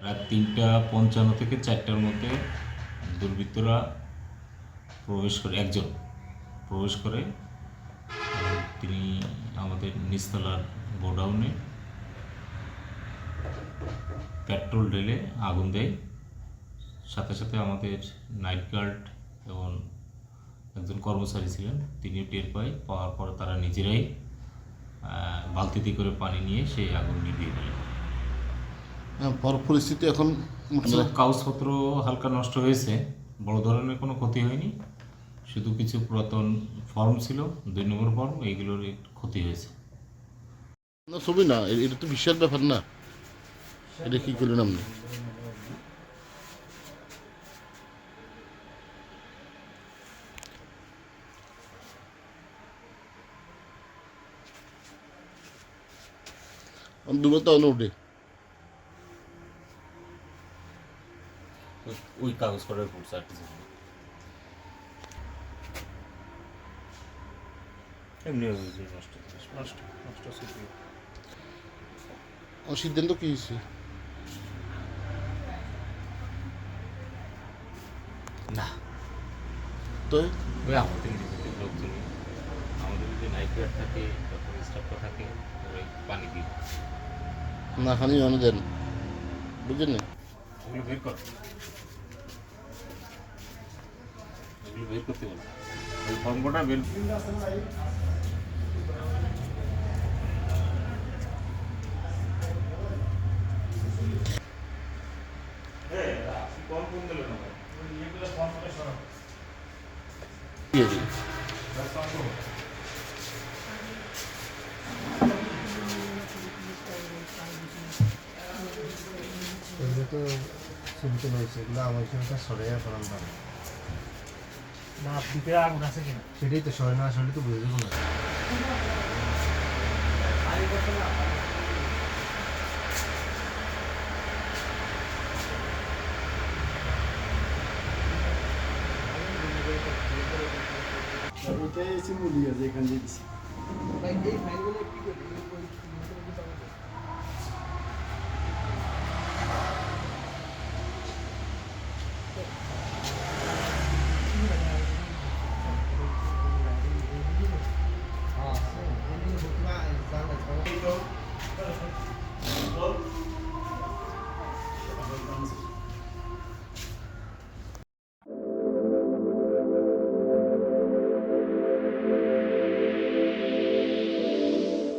রাত 3:55 থেকে 4টার মধ্যে দুর্বৃত্তরা একজন প্রবেশ করে এবং তিনি আমাদের নিচতলার গোডাউনে পেট্রোল ঢেলে আগুন দেয়। সাথে সাথে আমাদের নাইট গার্ড এবং একজন কর্মচারী ছিলেন, তিনিও টের পাওয়ার পর তারা নিজেরাই বালতিতে করে পানি নিয়ে সেই আগুন নিভিয়ে দিলেন। পরিস্থিতি এখন কাগজপত্র হালকা নষ্ট হয়েছে, বড় ধরনের কোনো ক্ষতি হয়নি, শুধু কিছু পুরাতন ফর্ম ছিল 2 নম্বর ফর্ম, এইগুলোর ক্ষতি হয়েছে। না ছবি না, এটা তো বিশাল ব্যাপার না, এটা কি করলেন আপনি? দুটো তো উঠে ওই কাগজ করার পড়ছে আর কিছু এমনি নষ্ট নষ্ট নষ্ট সিদ্ধান্ত কি হয়েছে? না তো ওই আমাদের নিজেদের লোকজন, আমাদের যদি নাইট গার্ড থাকে তখন স্টাফটা থাকে, ওই পানি দিই না খানি অনেক দেন, বুঝলেন না? ওগুলো বের কর, ওগুলো বের করতে বলো, ওই ফর্মটা বের। কি হয়েছে? এগুলো তো ছবি তোলা হয়েছে, এগুলো আমার সঙ্গে সরে করার না, ভিতরে আগুন আছে কিনা সেটাই তো সরে না আসলে তো বুঝে যাবো না। এটাই এসে মুলি আছে এখান দিয়ে দিচ্ছি। হ্যাঁ